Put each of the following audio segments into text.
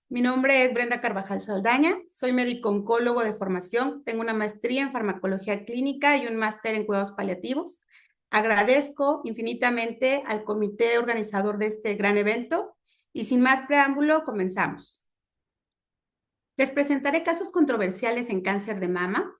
Mi nombre es Brenda Carvajal Saldaña, soy médico oncólogo de formación, tengo una maestría en farmacología clínica y un máster en cuidados paliativos. Agradezco infinitamente al comité organizador de este gran evento y sin más preámbulo, comenzamos. Les presentaré casos controversiales en cáncer de mama.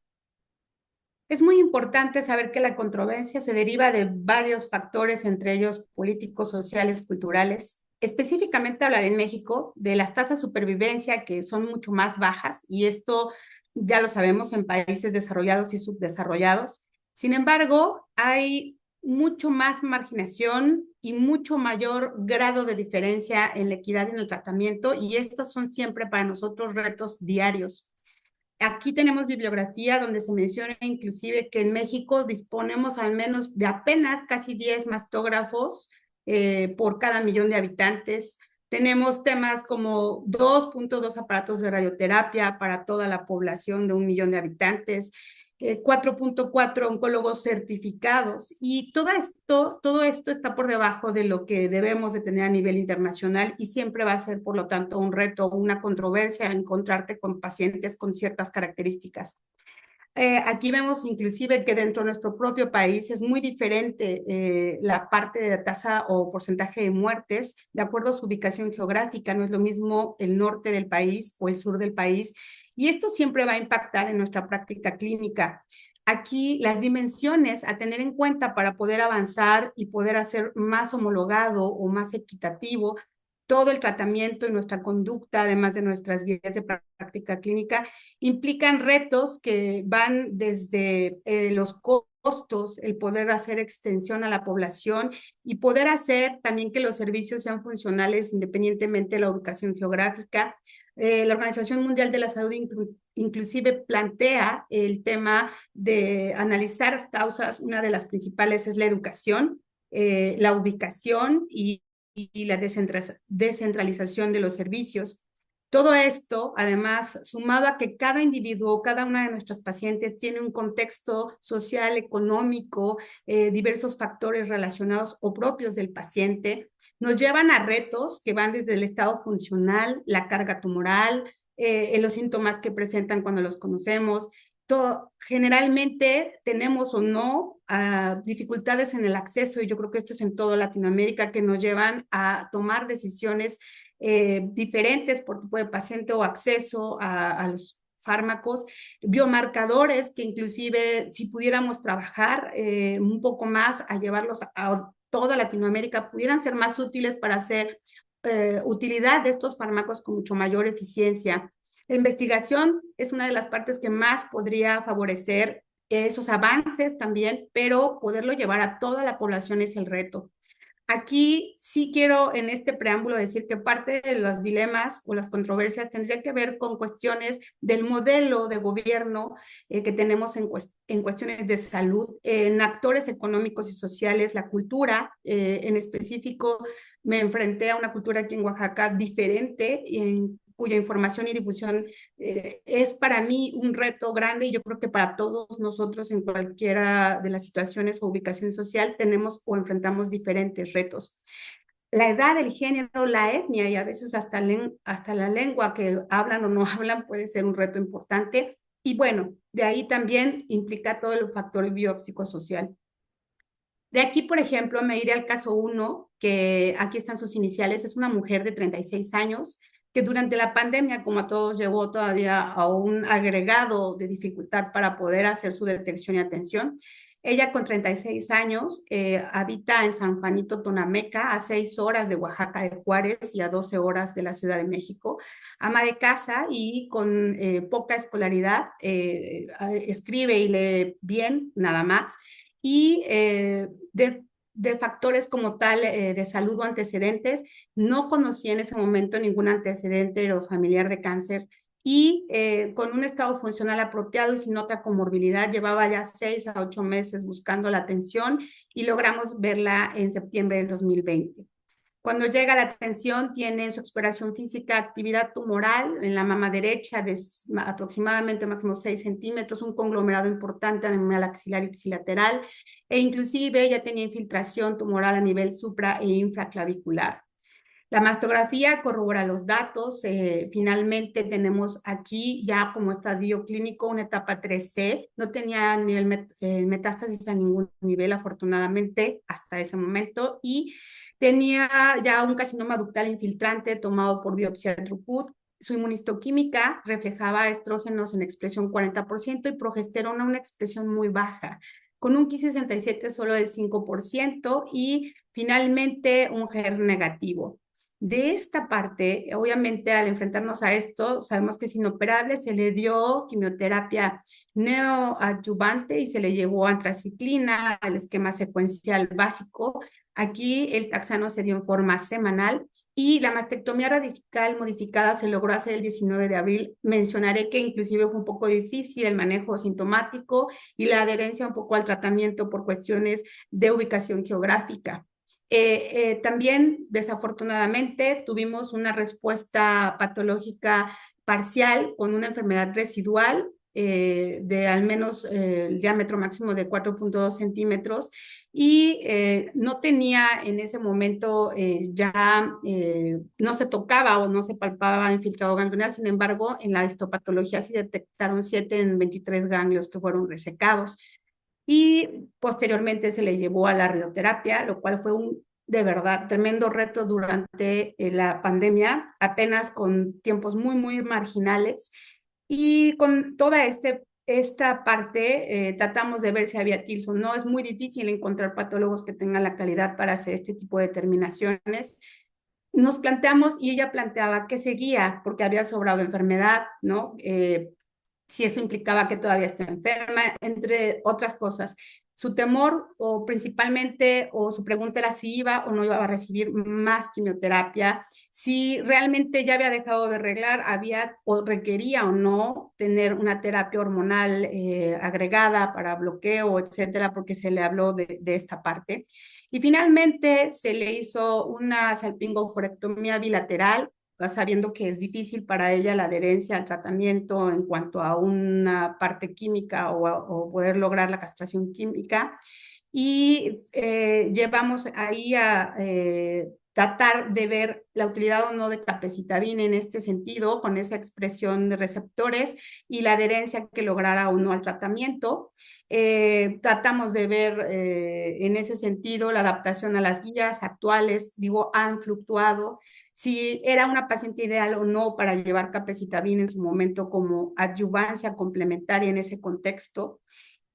Es muy importante saber que la controversia se deriva de varios factores, entre ellos políticos, sociales, culturales. Específicamente hablaré en México de las tasas de supervivencia que son mucho más bajas y esto ya lo sabemos en países desarrollados y subdesarrollados. Sin embargo, hay mucho más marginación y mucho mayor grado de diferencia en la equidad y en el tratamiento y estos son siempre para nosotros retos diarios. Aquí tenemos bibliografía donde se menciona inclusive que en México disponemos al menos de apenas casi 10 mastógrafos por cada millón de habitantes. Tenemos temas como 2.2 aparatos de radioterapia para toda la población de 1 millón de habitantes, 4.4 oncólogos certificados y todo esto está por debajo de lo que debemos de tener a nivel internacional y siempre va a ser, por lo tanto, un reto o una controversia encontrarte con pacientes con ciertas características. Aquí vemos inclusive que dentro de nuestro propio país es muy diferente la parte de la tasa o porcentaje de muertes de acuerdo a su ubicación geográfica. No es lo mismo el norte del país o el sur del país. Y esto siempre va a impactar en nuestra práctica clínica. Aquí las dimensiones a tener en cuenta para poder avanzar y poder hacer más homologado o más equitativo todo el tratamiento y nuestra conducta, además de nuestras guías de práctica clínica, implican retos que van desde los costos, el poder hacer extensión a la población y poder hacer también que los servicios sean funcionales independientemente de la ubicación geográfica. La Organización Mundial de la Salud inclusive plantea el tema de analizar causas. Una de las principales es la educación, la ubicación y la descentralización de los servicios. Todo esto, además, sumado a que cada individuo, cada una de nuestras pacientes tiene un contexto social, económico, diversos factores relacionados o propios del paciente, nos llevan a retos que van desde el estado funcional, la carga tumoral, los síntomas que presentan cuando los conocemos. Generalmente tenemos o no dificultades en el acceso, y yo creo que esto es en toda Latinoamérica, que nos llevan a tomar decisiones diferentes por tipo de paciente o acceso a los fármacos, biomarcadores que inclusive si pudiéramos trabajar un poco más a llevarlos a toda Latinoamérica, pudieran ser más útiles para hacer utilidad de estos fármacos con mucho mayor eficiencia. La investigación es una de las partes que más podría favorecer esos avances también, pero poderlo llevar a toda la población es el reto. Aquí sí quiero en este preámbulo decir que parte de los dilemas o las controversias tendría que ver con cuestiones del modelo de gobierno que tenemos en cuestiones de salud, en actores económicos y sociales, la cultura. En específico, me enfrenté a una cultura aquí en Oaxaca diferente, en cuya información y difusión es para mí un reto grande y yo creo que para todos nosotros en cualquiera de las situaciones o ubicación social tenemos o enfrentamos diferentes retos. La edad, el género, la etnia y a veces hasta la lengua que hablan o no hablan puede ser un reto importante. Y bueno, de ahí también implica todo el factor biopsicosocial. De aquí, por ejemplo, me iré al caso 1, que aquí están sus iniciales. Es una mujer de 36 años que durante la pandemia, como a todos, llegó todavía a un agregado de dificultad para poder hacer su detección y atención. Ella con 36 años habita en San Juanito Tonameca, a 6 horas de Oaxaca de Juárez y a 12 horas de la Ciudad de México. Ama de casa y con poca escolaridad, escribe y lee bien, nada más y de factores como tal de salud o antecedentes. No conocía en ese momento ningún antecedente o familiar de cáncer y con un estado funcional apropiado y sin otra comorbilidad, llevaba ya 6 a 8 meses buscando la atención y logramos verla en septiembre del 2020. Cuando llega la atención, tiene su exploración física, actividad tumoral en la mama derecha de aproximadamente máximo 6 centímetros, un conglomerado importante a nivel axilar y ipsilateral, e inclusive ya tenía infiltración tumoral a nivel supra e infraclavicular. La mastografía corrobora los datos. Finalmente tenemos aquí ya como estadio clínico una etapa 3C. No tenía metástasis a ningún nivel, afortunadamente, hasta ese momento. Y tenía ya un carcinoma ductal infiltrante tomado por biopsia de Trucut. Su inmunistoquímica reflejaba estrógenos en expresión 40% y progesterona una expresión muy baja, con un Ki67 solo del 5% y finalmente un HER negativo. De esta parte, obviamente al enfrentarnos a esto, sabemos que es inoperable, se le dio quimioterapia neoadyuvante y se le llevó antraciclina al esquema secuencial básico. Aquí el taxano se dio en forma semanal y la mastectomía radical modificada se logró hacer el 19 de abril. Mencionaré que inclusive fue un poco difícil el manejo sintomático y la adherencia un poco al tratamiento por cuestiones de ubicación geográfica. También, desafortunadamente, tuvimos una respuesta patológica parcial con una enfermedad residual de al menos el diámetro máximo de 4.2 centímetros y no tenía en ese momento no se tocaba o no se palpaba infiltrado ganglionar. Sin embargo, en la histopatología sí detectaron 7 en 23 ganglios que fueron resecados y posteriormente se le llevó a la radioterapia, lo cual fue de verdad, tremendo reto durante la pandemia, apenas con tiempos muy marginales. Y con toda esta parte, tratamos de ver si había TILS o no. Es muy difícil encontrar patólogos que tengan la calidad para hacer este tipo de determinaciones. Nos planteamos, y ella planteaba que seguía, porque había sobrado enfermedad, ¿no? Si eso implicaba que todavía está enferma, entre otras cosas. Su temor o principalmente, o su pregunta era si iba o no iba a recibir más quimioterapia, si realmente ya había dejado de arreglar, había o requería o no tener una terapia hormonal agregada para bloqueo, etcétera, porque se le habló de esta parte. Y finalmente se le hizo una salpingoforectomía bilateral, sabiendo que es difícil para ella la adherencia al tratamiento en cuanto a una parte química o poder lograr la castración química. Y llevamos ahí a tratar de ver la utilidad o no de capecitabina en este sentido, con esa expresión de receptores y la adherencia que lograra o no al tratamiento. Tratamos de ver en ese sentido la adaptación a las guías actuales, digo, han fluctuado, si era una paciente ideal o no para llevar capecitabina en su momento como adyuvancia complementaria en ese contexto.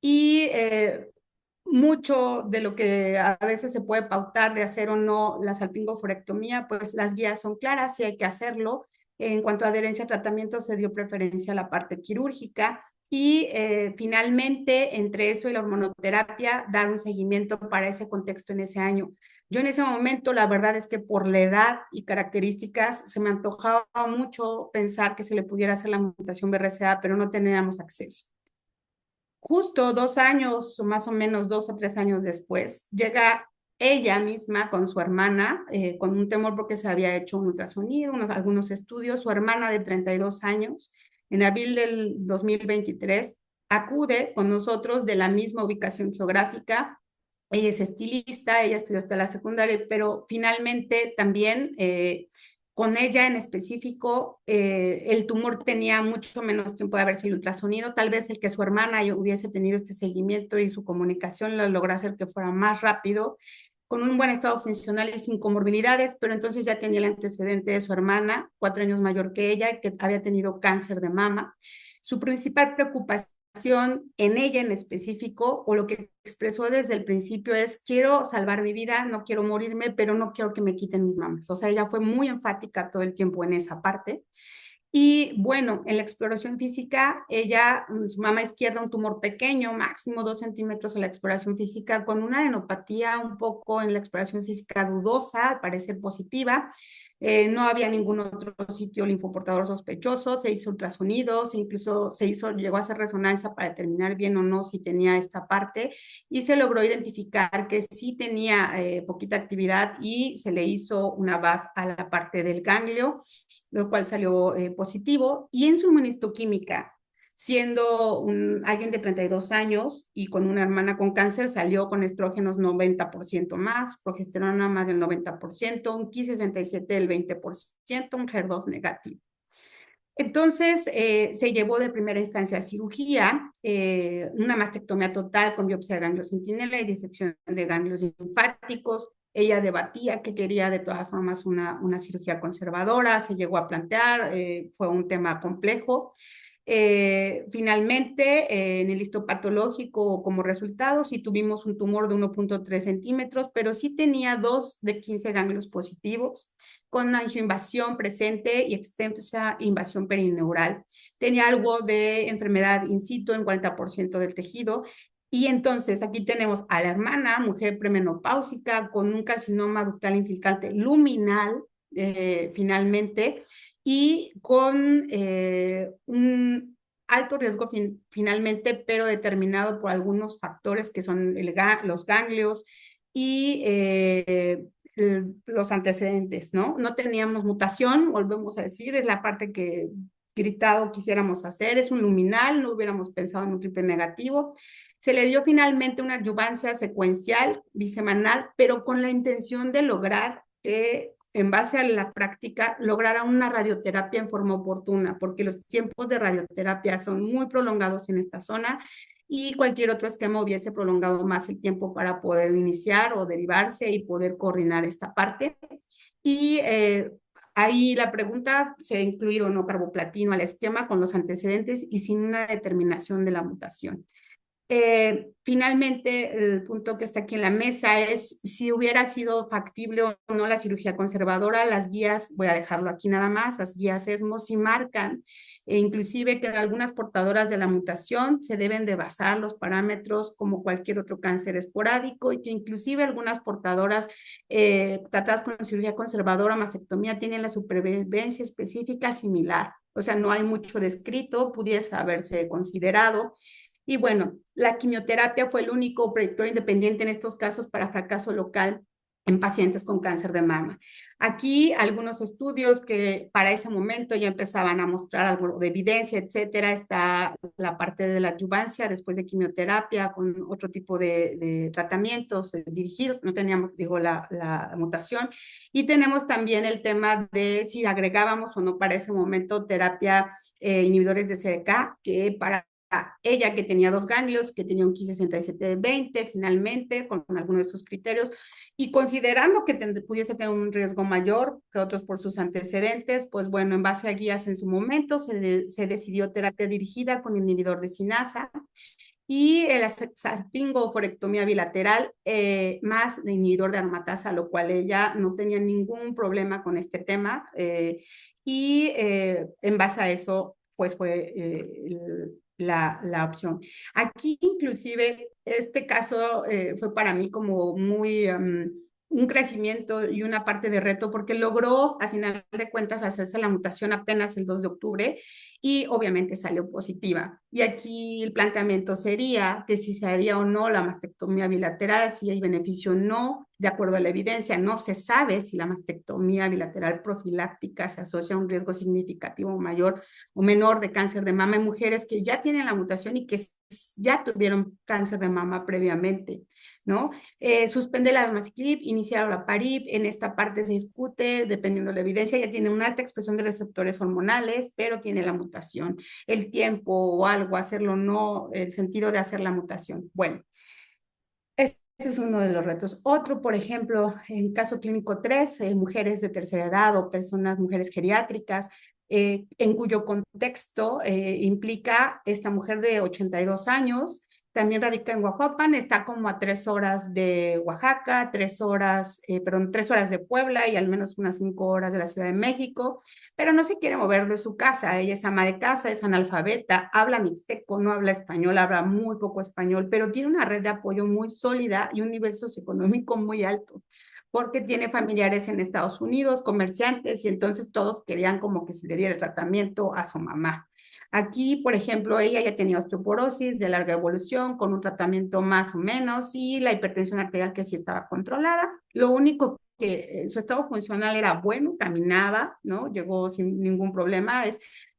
Y mucho de lo que a veces se puede pautar de hacer o no la salpingoforectomía, pues las guías son claras, sí hay que hacerlo. En cuanto a adherencia a tratamiento, se dio preferencia a la parte quirúrgica y finalmente, entre eso y la hormonoterapia, dar un seguimiento para ese contexto en ese año. Yo en ese momento, la verdad es que por la edad y características, se me antojaba mucho pensar que se le pudiera hacer la mutación BRCA, pero no teníamos acceso. Justo 2 años, o más o menos 2 o 3 años después, llega ella misma con su hermana, con un temor porque se había hecho un ultrasonido, algunos estudios. Su hermana de 32 años, en abril del 2023, acude con nosotros de la misma ubicación geográfica. Ella es estilista, ella estudió hasta la secundaria, pero finalmente también con ella en específico, el tumor tenía mucho menos tiempo de haberse el ultrasonido. Tal vez el que su hermana hubiese tenido este seguimiento y su comunicación lo logró hacer que fuera más rápido, con un buen estado funcional y sin comorbilidades, pero entonces ya tenía el antecedente de su hermana, 4 años mayor que ella, que había tenido cáncer de mama. Su principal preocupación en ella en específico, o lo que expresó desde el principio es: quiero salvar mi vida, no quiero morirme, pero no quiero que me quiten mis mamas. O sea, ella fue muy enfática todo el tiempo en esa parte. Y bueno, en la exploración física, ella, su mama izquierda, un tumor pequeño, máximo 2 centímetros en la exploración física, con una adenopatía un poco en la exploración física dudosa, al parecer positiva. No había ningún otro sitio linfoportador sospechoso, se hizo ultrasonidos, incluso llegó a hacer resonancia para determinar bien o no si tenía esta parte, y se logró identificar que sí tenía poquita actividad y se le hizo una BAF a la parte del ganglio, lo cual salió positivo. Y en su inmunistoquímica siendo alguien de 32 años y con una hermana con cáncer, salió con estrógenos 90% más, progesterona más del 90%, un Ki-67 del 20%, un HER2 negativo. Entonces, se llevó de primera instancia a cirugía, una mastectomía total con biopsia de ganglios centinela y disección de ganglios linfáticos. Ella debatía que quería de todas formas una cirugía conservadora, se llegó a plantear, fue un tema complejo. Finalmente, en el histopatológico como resultado, sí tuvimos un tumor de 1.3 centímetros, pero sí tenía 2 de 15 ganglios positivos, con angioinvasión presente y extensa invasión perineural. Tenía algo de enfermedad in situ en 40% del tejido. Y entonces aquí tenemos a la hermana, mujer premenopáusica, con un carcinoma ductal infiltrante luminal, finalmente, y con un alto riesgo finalmente, pero determinado por algunos factores que son los ganglios y los antecedentes, ¿no? No teníamos mutación, volvemos a decir, es la parte que gritado quisiéramos hacer, es un luminal, no hubiéramos pensado en un triple negativo. Se le dio finalmente una adyuvancia secuencial bisemanal, pero con la intención de lograr que en base a la práctica, lograra una radioterapia en forma oportuna, porque los tiempos de radioterapia son muy prolongados en esta zona y cualquier otro esquema hubiese prolongado más el tiempo para poder iniciar o derivarse y poder coordinar esta parte. Y ahí la pregunta sería incluir o no carboplatino al esquema con los antecedentes y sin una determinación de la mutación. Finalmente, el punto que está aquí en la mesa es si hubiera sido factible o no la cirugía conservadora. Las guías, voy a dejarlo aquí nada más, las guías ESMO sí marcan, inclusive que en algunas portadoras de la mutación se deben de basar los parámetros como cualquier otro cáncer esporádico y que inclusive algunas portadoras tratadas con cirugía conservadora, mastectomía, tienen la supervivencia específica similar. O sea, no hay mucho descrito, pudiese haberse considerado. Y bueno, la quimioterapia fue el único predictor independiente en estos casos para fracaso local en pacientes con cáncer de mama. Aquí algunos estudios que para ese momento ya empezaban a mostrar algo de evidencia, etcétera. Está la parte de la adyuvancia después de quimioterapia con otro tipo de tratamientos dirigidos. No teníamos, digo, la mutación. Y tenemos también el tema de si agregábamos o no para ese momento terapia inhibidores de CDK, que para ella que tenía 2 ganglios, que tenía un Ki-67 de 20, finalmente, con algunos de esos criterios, y considerando que pudiese tener un riesgo mayor que otros por sus antecedentes, pues bueno, en base a guías en su momento, se decidió terapia dirigida con inhibidor de sinasa, y el salpingoforectomía bilateral más de inhibidor de aromatasa, lo cual ella no tenía ningún problema con este tema, y en base a eso, pues fue la opción. Aquí inclusive este caso fue para mí como muy un crecimiento y una parte de reto porque logró a final de cuentas hacerse la mutación apenas el 2 de octubre y obviamente salió positiva. Y aquí el planteamiento sería que si se haría o no la mastectomía bilateral, si hay beneficio o no, de acuerdo a la evidencia. No se sabe si la mastectomía bilateral profiláctica se asocia a un riesgo significativo mayor o menor de cáncer de mama en mujeres que ya tienen la mutación y que ya tuvieron cáncer de mama previamente, ¿no? Suspende la abemaciclib, iniciar la parib, en esta parte se discute, dependiendo de la evidencia, ya tiene una alta expresión de receptores hormonales, pero tiene la mutación. El tiempo o algo, hacerlo o no, el sentido de hacer la mutación. Bueno, ese es uno de los retos. Otro, por ejemplo, en caso clínico 3, mujeres de tercera edad o personas, mujeres geriátricas, en cuyo contexto implica esta mujer de 82 años, también radica en Oaxaca, está como a 3 horas de Oaxaca, 3 horas de Puebla y al menos unas 5 horas de la Ciudad de México, pero no se quiere mover de su casa. Ella es ama de casa, es analfabeta, habla mixteco, no habla español, habla muy poco español, pero tiene una red de apoyo muy sólida y un nivel socioeconómico muy alto porque tiene familiares en Estados Unidos, comerciantes, y entonces todos querían como que se le diera el tratamiento a su mamá. Aquí, por ejemplo, ella ya tenía osteoporosis de larga evolución, con un tratamiento más o menos, y la hipertensión arterial que sí estaba controlada. Lo único que su estado funcional era bueno, caminaba, ¿no? Llegó sin ningún problema,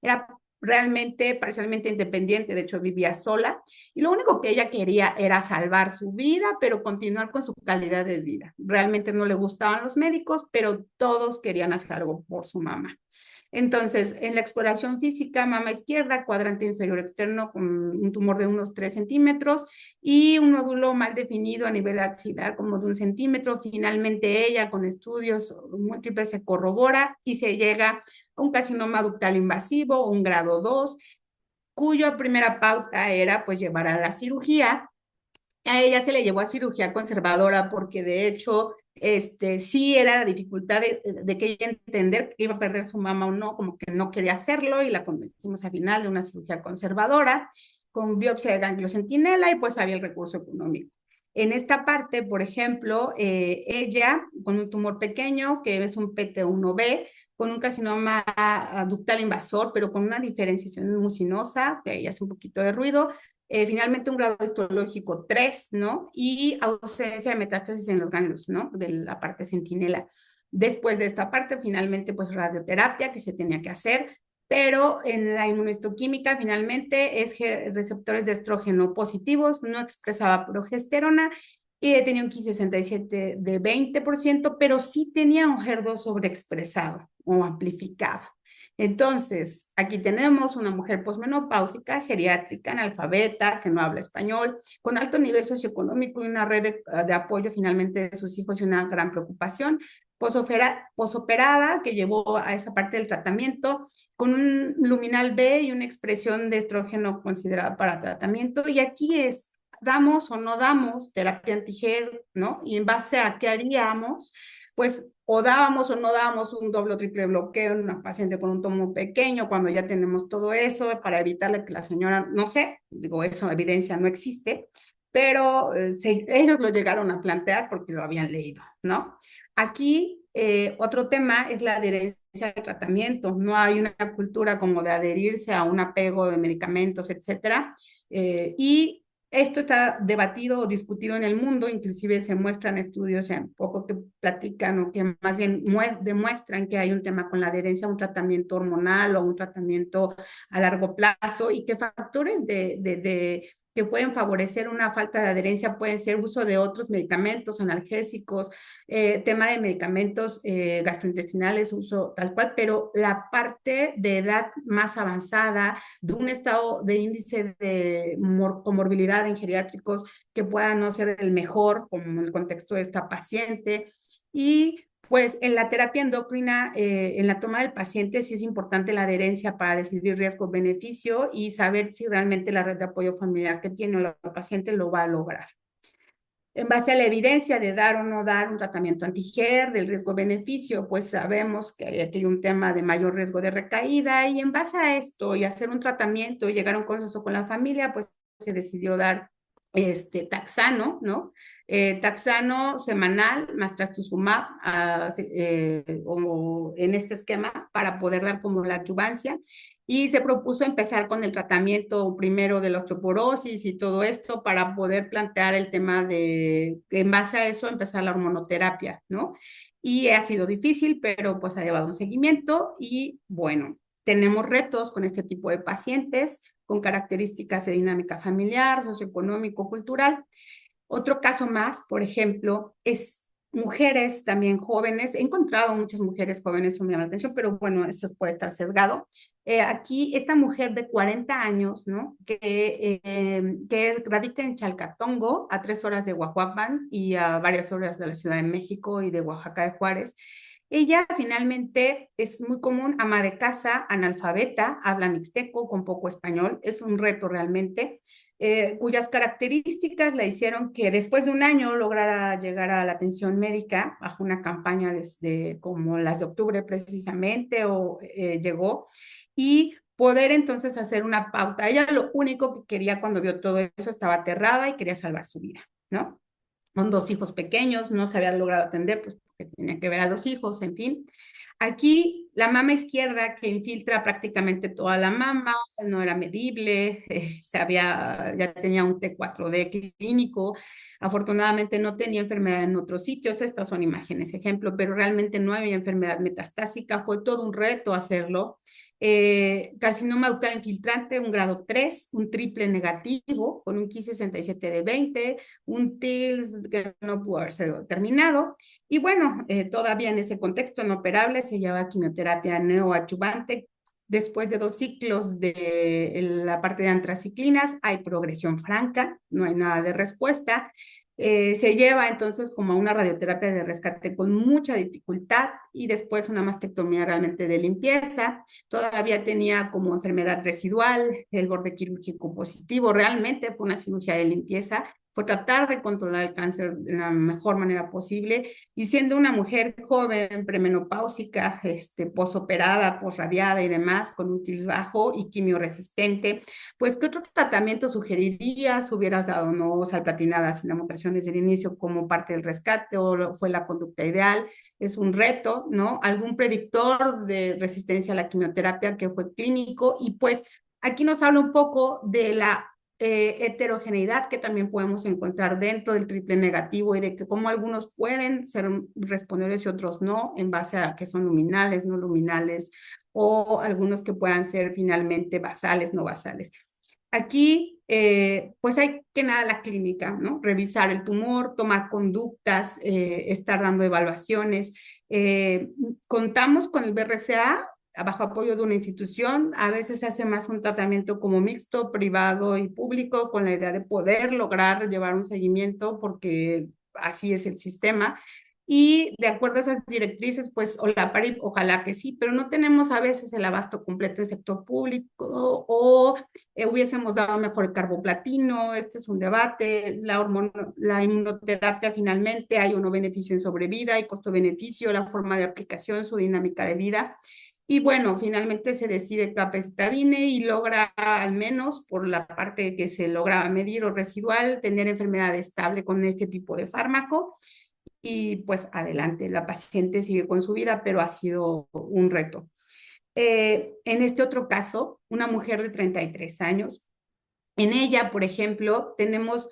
era realmente parcialmente independiente, de hecho vivía sola, y lo único que ella quería era salvar su vida, pero continuar con su calidad de vida. Realmente no le gustaban los médicos, pero todos querían hacer algo por su mamá. Entonces, en la exploración física, mama izquierda, cuadrante inferior externo con un tumor de unos 3 centímetros y un nódulo mal definido a nivel axilar como de 1 centímetro. Finalmente ella con estudios múltiples se corrobora y se llega a un carcinoma ductal invasivo, un grado 2, cuya primera pauta era pues llevar a la cirugía. A ella se le llevó a cirugía conservadora porque de hecho sí era la dificultad de que ella entender que iba a perder su mamá o no, como que no quería hacerlo y la convencimos al final de una cirugía conservadora con biopsia de ganglio centinela y pues había el recurso económico. En esta parte, por ejemplo, ella con un tumor pequeño que es un PT1B, con un carcinoma ductal invasor, pero con una diferenciación mucinosa, que ahí hace un poquito de ruido, finalmente un grado histológico 3, ¿no? Y ausencia de metástasis en los ganglios, ¿no? De la parte centinela. Después de esta parte, finalmente, pues radioterapia que se tenía que hacer, pero en la inmunohistoquímica finalmente es receptores de estrógeno positivos, no expresaba progesterona y tenía un Ki67 de 20%, pero sí tenía un HER2 sobreexpresado o amplificado. Entonces, aquí tenemos una mujer posmenopáusica, geriátrica, analfabeta, que no habla español, con alto nivel socioeconómico y una red de apoyo finalmente de sus hijos y una gran preocupación. Posoperada, que llevó a esa parte del tratamiento, con un luminal B y una expresión de estrógeno considerada para tratamiento. Y aquí es, ¿damos o no damos terapia anti-HER, ¿no? Y en base a qué haríamos, pues o dábamos o no dábamos un doble o triple bloqueo en una paciente con un tumor pequeño cuando ya tenemos todo eso para evitarle que la señora, no sé, digo, eso evidencia no existe, pero ellos lo llegaron a plantear porque lo habían leído, ¿no? Aquí otro tema es la adherencia al tratamiento. No hay una cultura como de adherirse a un apego de medicamentos, etcétera. Y esto está debatido o discutido en el mundo, inclusive se muestran estudios un poco que platican o que más bien demuestran que hay un tema con la adherencia a un tratamiento hormonal o un tratamiento a largo plazo y que factores que pueden favorecer una falta de adherencia pueden ser uso de otros medicamentos, analgésicos, tema de medicamentos gastrointestinales, uso tal cual, pero la parte de edad más avanzada, de un estado de índice de comorbilidad en geriátricos que pueda no ser el mejor, como en el contexto de esta paciente. Y pues en la terapia endocrina, en la toma del paciente, sí es importante la adherencia para decidir riesgo-beneficio y saber si realmente la red de apoyo familiar que tiene la paciente lo va a lograr. En base a la evidencia de dar o no dar un tratamiento anti-HER, del riesgo-beneficio, pues sabemos que aquí hay un tema de mayor riesgo de recaída y en base a esto y hacer un tratamiento y llegar a un consenso con la familia, pues se decidió dar taxano, ¿no? Taxano semanal más trastuzumab o en este esquema para poder dar como la adyuvancia y se propuso empezar con el tratamiento primero de la osteoporosis y todo esto para poder plantear el tema de, en base a eso, empezar la hormonoterapia, ¿no? Y ha sido difícil, pero pues ha llevado un seguimiento y bueno, tenemos retos con este tipo de pacientes con características de dinámica familiar, socioeconómico, cultural. Otro caso más, por ejemplo, es mujeres también jóvenes. He encontrado muchas mujeres jóvenes, eso me llama la atención, pero bueno, eso puede estar sesgado. Aquí esta mujer de 40 años, ¿no? Que radica en Chalcatongo, a 3 horas de Guajuapan y a varias horas de la Ciudad de México y de Oaxaca de Juárez. Ella finalmente es muy común, ama de casa, analfabeta, habla mixteco con poco español, es un reto realmente, cuyas características la hicieron que después de un año lograra llegar a la atención médica bajo una campaña desde como las de octubre precisamente, o llegó, y poder entonces hacer una pauta. Ella lo único que quería cuando vio todo eso, estaba aterrada y quería salvar su vida, ¿no? Con 2 hijos pequeños, no se había logrado atender, pues porque tenía que ver a los hijos, en fin. Aquí la mama izquierda que infiltra prácticamente toda la mama, no era medible, ya tenía un T4D clínico, afortunadamente no tenía enfermedad en otros sitios, estas son imágenes ejemplo, pero realmente no había enfermedad metastásica, fue todo un reto hacerlo. Carcinoma ductal infiltrante, un grado 3, un triple negativo, con un Ki-67 de 20, un TILS que no pudo haberse determinado, y bueno, todavía en ese contexto no operable se lleva quimioterapia neoadyuvante. Después de 2 ciclos de la parte de antraciclinas, hay progresión franca, no hay nada de respuesta. Se lleva entonces como una radioterapia de rescate con mucha dificultad y después una mastectomía realmente de limpieza. Todavía tenía como enfermedad residual, el borde quirúrgico positivo. Realmente fue una cirugía de limpieza, fue tratar de controlar el cáncer de la mejor manera posible, y siendo una mujer joven, premenopáusica, posoperada, posradiada y demás, con un TILS bajo y quimioresistente, pues ¿qué otro tratamiento sugerirías? ¿Hubieras dado no salplatinada sin la mutación desde el inicio como parte del rescate o fue la conducta ideal? Es un reto, ¿no? Algún predictor de resistencia a la quimioterapia que fue clínico, y pues aquí nos habla un poco de la heterogeneidad que también podemos encontrar dentro del triple negativo y de que cómo algunos pueden ser respondedores y otros no, en base a que son luminales, no luminales, o algunos que puedan ser finalmente basales, no basales. Aquí, pues hay que nada la clínica, ¿no? Revisar el tumor, tomar conductas, estar dando evaluaciones. Contamos con el BRCA bajo apoyo de una institución. A veces se hace más un tratamiento como mixto, privado y público, con la idea de poder lograr llevar un seguimiento, porque así es el sistema. Y de acuerdo a esas directrices, pues Olaparib, ojalá que sí, pero no tenemos a veces el abasto completo del sector público, o hubiésemos dado mejor el carboplatino. Este es un debate. La inmunoterapia, finalmente hay uno beneficio en sobrevida y costo-beneficio, la forma de aplicación, su dinámica de vida. Y bueno, finalmente se decide capecitabine y logra, al menos por la parte que se logra medir o residual, tener enfermedad estable con este tipo de fármaco. Y pues adelante, la paciente sigue con su vida, pero ha sido un reto. En este otro caso, una mujer de 33 años, en ella, por ejemplo, tenemos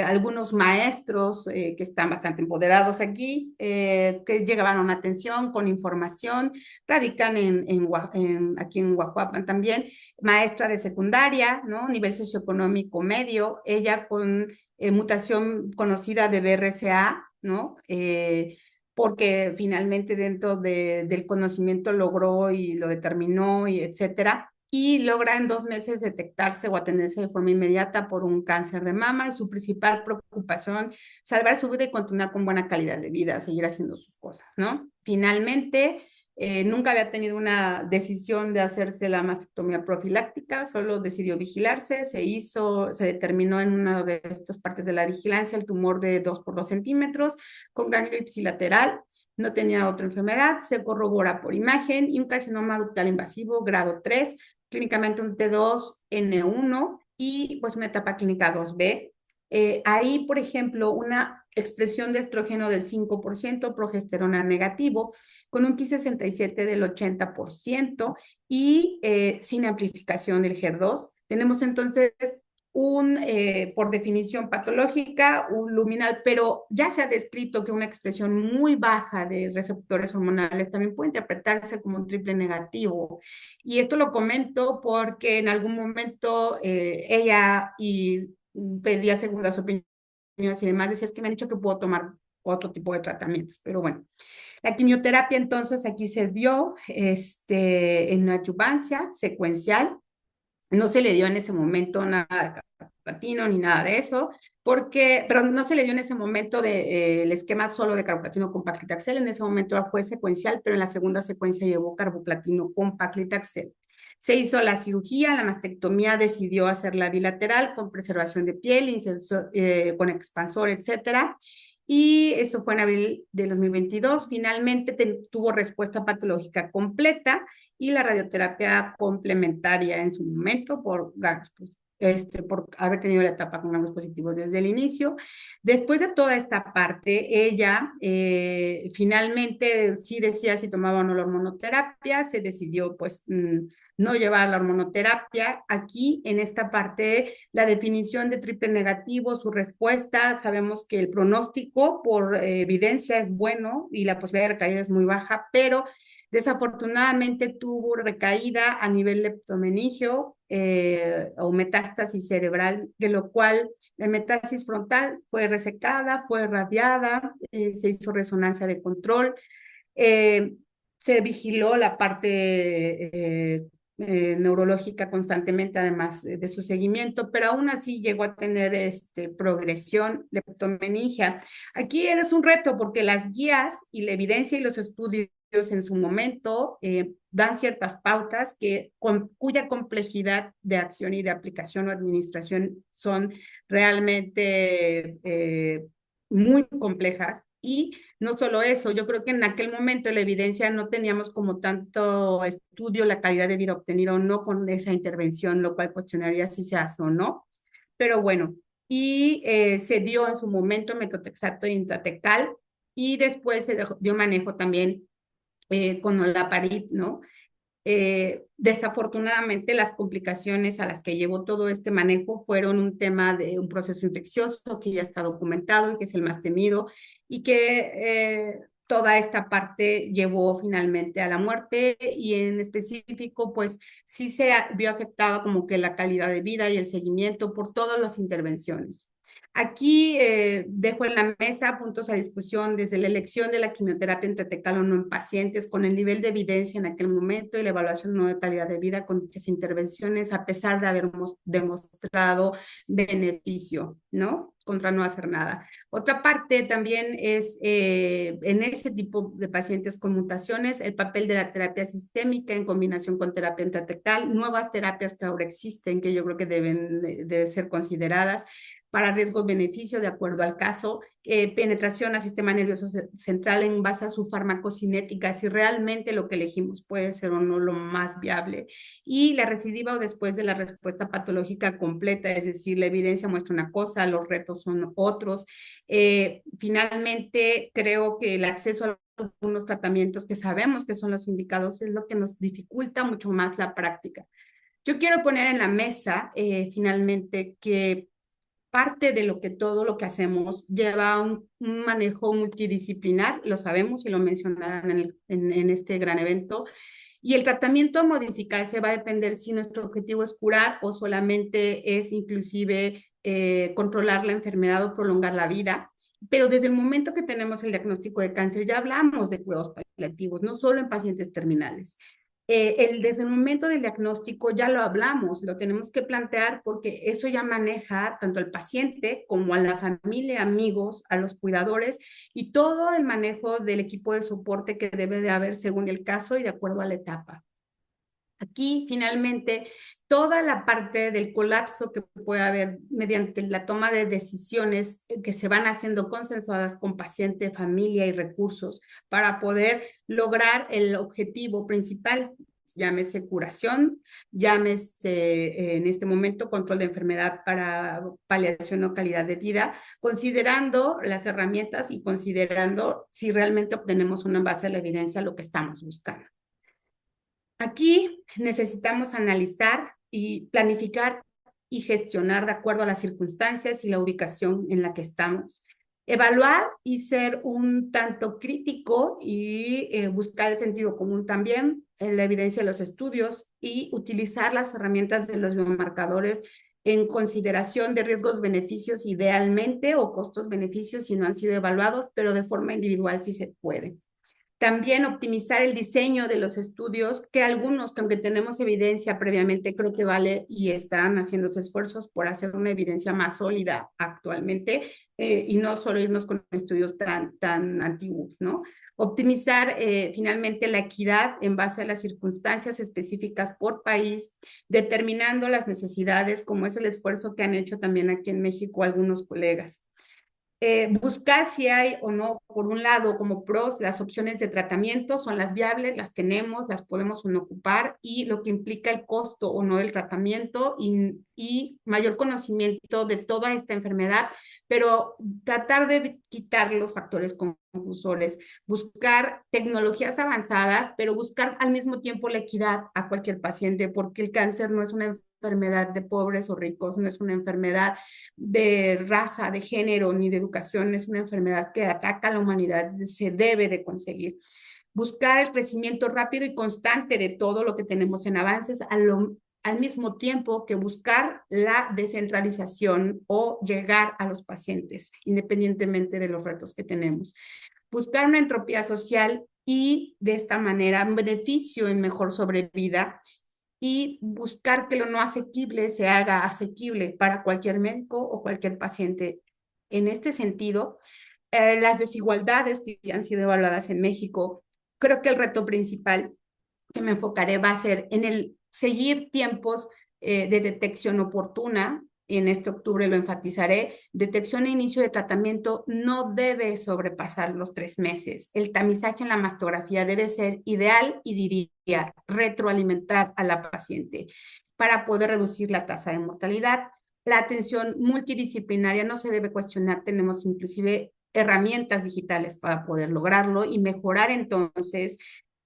algunos maestros que están bastante empoderados aquí, que llegaban a una atención con información, radican aquí en Guajuapan también, maestra de secundaria, ¿no? Nivel socioeconómico medio, ella con mutación conocida de BRCA, ¿no? Porque finalmente dentro del conocimiento logró y lo determinó y etcétera, y logra en 2 meses detectarse o atenderse de forma inmediata por un cáncer de mama, y su principal preocupación, salvar su vida y continuar con buena calidad de vida, seguir haciendo sus cosas, ¿no? Finalmente, nunca había tenido una decisión de hacerse la mastectomía profiláctica, solo decidió vigilarse, se determinó en una de estas partes de la vigilancia el tumor de 2 por 2 centímetros con ganglio ipsilateral, no tenía otra enfermedad, se corrobora por imagen, y un carcinoma ductal invasivo grado 3, clínicamente un T2N1 y pues una etapa clínica 2B. Ahí, por ejemplo, una expresión de estrógeno del 5%, progesterona negativo, con un Ki-67 del 80% y sin amplificación del HER2. Tenemos entonces por definición patológica, un luminal, pero ya se ha descrito que una expresión muy baja de receptores hormonales también puede interpretarse como un triple negativo. Y esto lo comento porque en algún momento ella pedía segundas opiniones y demás, decía, es que me han dicho que puedo tomar otro tipo de tratamientos, pero bueno. La quimioterapia entonces aquí se dio en adyuvancia secuencial. No se le dio en ese momento nada de carboplatina ni nada de eso, pero no se le dio en ese momento el esquema solo de carboplatino con paclitaxel. En ese momento fue secuencial, pero en la segunda secuencia llevó carboplatino con paclitaxel. Se hizo la cirugía, la mastectomía, decidió hacerla bilateral con preservación de piel, con expansor, etcétera. Y eso fue en abril de 2022. Finalmente tuvo respuesta patológica completa y la radioterapia complementaria en su momento por GAGs por haber tenido la etapa con ambos positivos desde el inicio. Después de toda esta parte, ella finalmente sí decía si tomaba o no la hormonoterapia, se decidió pues no llevar la hormonoterapia. Aquí en esta parte, la definición de triple negativo, su respuesta, sabemos que el pronóstico por evidencia es bueno y la posibilidad de recaída es muy baja, pero desafortunadamente tuvo recaída a nivel leptomeningio o metástasis cerebral, de lo cual la metástasis frontal fue resecada, fue radiada, se hizo resonancia de control, eh, se vigiló la parte neurológica constantemente, además de su seguimiento, pero aún así llegó a tener progresión leptomeningia. Aquí es un reto porque las guías y la evidencia y los estudios en su momento dan ciertas pautas cuya complejidad de acción y de aplicación o administración son realmente muy complejas. Y no solo eso, yo creo que en aquel momento la evidencia no teníamos como tanto estudio la calidad de vida obtenida o no con esa intervención, lo cual cuestionaría si se hace o no. Pero bueno, y se dio en su momento metotrexato intratecal y después se dio manejo también con olaparib, ¿no? Desafortunadamente, las complicaciones a las que llevó todo este manejo fueron un tema de un proceso infeccioso que ya está documentado y que es el más temido y que toda esta parte llevó finalmente a la muerte y en específico, pues sí se vio afectada como que la calidad de vida y el seguimiento por todas las intervenciones. Aquí dejo en la mesa puntos a discusión desde la elección de la quimioterapia intratecal o no en pacientes con el nivel de evidencia en aquel momento y la evaluación no de calidad de vida con dichas intervenciones, a pesar de haber demostrado beneficio, ¿no? Contra no hacer nada. Otra parte también es en ese tipo de pacientes con mutaciones, el papel de la terapia sistémica en combinación con terapia intratecal, nuevas terapias que ahora existen que yo creo que deben de ser consideradas para riesgos-beneficio de acuerdo al caso, penetración al sistema nervioso central en base a su farmacocinética, si realmente lo que elegimos puede ser o no lo más viable, y la recidiva o después de la respuesta patológica completa, es decir, la evidencia muestra una cosa, los retos son otros. Finalmente, creo que el acceso a algunos tratamientos que sabemos que son los indicados es lo que nos dificulta mucho más la práctica. Yo quiero poner en la mesa, finalmente, que parte de lo que todo lo que hacemos lleva un manejo multidisciplinar, lo sabemos y lo mencionaron en este gran evento, y el tratamiento a modificarse va a depender si nuestro objetivo es curar o solamente es inclusive controlar la enfermedad o prolongar la vida. Pero desde el momento que tenemos el diagnóstico de cáncer ya hablamos de cuidados paliativos, no solo en pacientes terminales. Desde el momento del diagnóstico ya lo hablamos, lo tenemos que plantear porque eso ya maneja tanto al paciente como a la familia, amigos, a los cuidadores y todo el manejo del equipo de soporte que debe de haber según el caso y de acuerdo a la etapa. Aquí, finalmente, toda la parte del colapso que puede haber mediante la toma de decisiones que se van haciendo consensuadas con paciente, familia y recursos para poder lograr el objetivo principal, llámese curación, llámese en este momento control de enfermedad para paliación o calidad de vida, considerando las herramientas y considerando si realmente obtenemos una base de la evidencia lo que estamos buscando. Aquí necesitamos analizar y planificar y gestionar de acuerdo a las circunstancias y la ubicación en la que estamos. Evaluar y ser un tanto crítico y buscar el sentido común también, la evidencia de los estudios y utilizar las herramientas de los biomarcadores en consideración de riesgos-beneficios idealmente o costos-beneficios si no han sido evaluados, pero de forma individual si se puede. También optimizar el diseño de los estudios, que algunos, que aunque tenemos evidencia previamente, creo que vale y están haciéndose esfuerzos por hacer una evidencia más sólida actualmente y no solo irnos con estudios tan antiguos, ¿no? Optimizar finalmente la equidad en base a las circunstancias específicas por país, determinando las necesidades, como es el esfuerzo que han hecho también aquí en México algunos colegas. Buscar si hay o no, por un lado, como pros, las opciones de tratamiento son las viables, las tenemos, las podemos o no ocupar, y lo que implica el costo o no del tratamiento y mayor conocimiento de toda esta enfermedad, pero tratar de quitar los factores confusores, buscar tecnologías avanzadas, pero buscar al mismo tiempo la equidad a cualquier paciente, porque el cáncer no es una enfermedad de pobres o ricos, no es una enfermedad de raza, de género, ni de educación, es una enfermedad que ataca a la humanidad, se debe de conseguir. Buscar el crecimiento rápido y constante de todo lo que tenemos en avances al mismo tiempo que buscar la descentralización o llegar a los pacientes, independientemente de los retos que tenemos. Buscar una entropía social y de esta manera un beneficio en mejor sobrevida y buscar que lo no asequible se haga asequible para cualquier médico o cualquier paciente. En este sentido, las desigualdades que han sido evaluadas en México, creo que el reto principal que me enfocaré va a ser en el seguir tiempos de detección oportuna. En este octubre lo enfatizaré. Detección e inicio de tratamiento no debe sobrepasar los 3 meses. El tamizaje en la mastografía debe ser ideal y diría retroalimentar a la paciente para poder reducir la tasa de mortalidad. La atención multidisciplinaria no se debe cuestionar. Tenemos inclusive herramientas digitales para poder lograrlo y mejorar entonces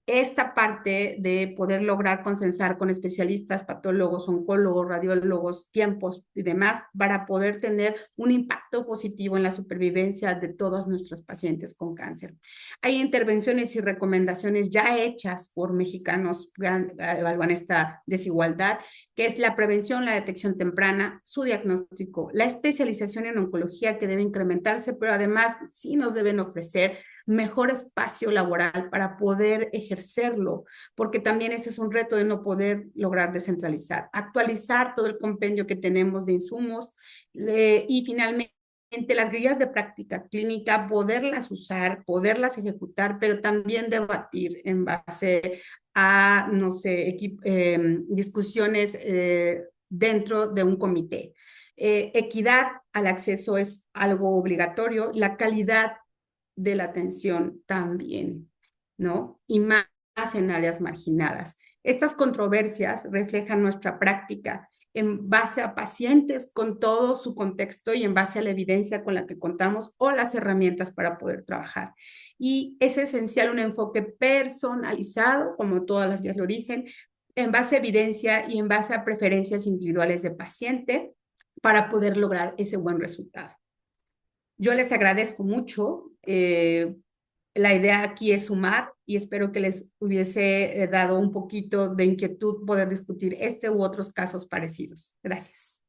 esta parte de poder lograr consensar con especialistas, patólogos, oncólogos, radiólogos, tiempos y demás, para poder tener un impacto positivo en la supervivencia de todos nuestros pacientes con cáncer. Hay intervenciones y recomendaciones ya hechas por mexicanos que evalúan esta desigualdad, que es la prevención, la detección temprana, su diagnóstico, la especialización en oncología que debe incrementarse, pero además sí nos deben ofrecer mejor espacio laboral para poder ejercerlo, porque también ese es un reto de no poder lograr descentralizar, actualizar todo el compendio que tenemos de insumos y finalmente las guías de práctica clínica, poderlas usar, poderlas ejecutar, pero también debatir en base a, no sé, discusiones dentro de un comité. Equidad al acceso es algo obligatorio, la calidad de la atención también, ¿no? Y más en áreas marginadas. Estas controversias reflejan nuestra práctica en base a pacientes con todo su contexto y en base a la evidencia con la que contamos o las herramientas para poder trabajar. Y es esencial un enfoque personalizado, como todas las guías lo dicen, en base a evidencia y en base a preferencias individuales de paciente para poder lograr ese buen resultado. Yo les agradezco mucho. La idea aquí es sumar y espero que les hubiese dado un poquito de inquietud poder discutir este u otros casos parecidos. Gracias.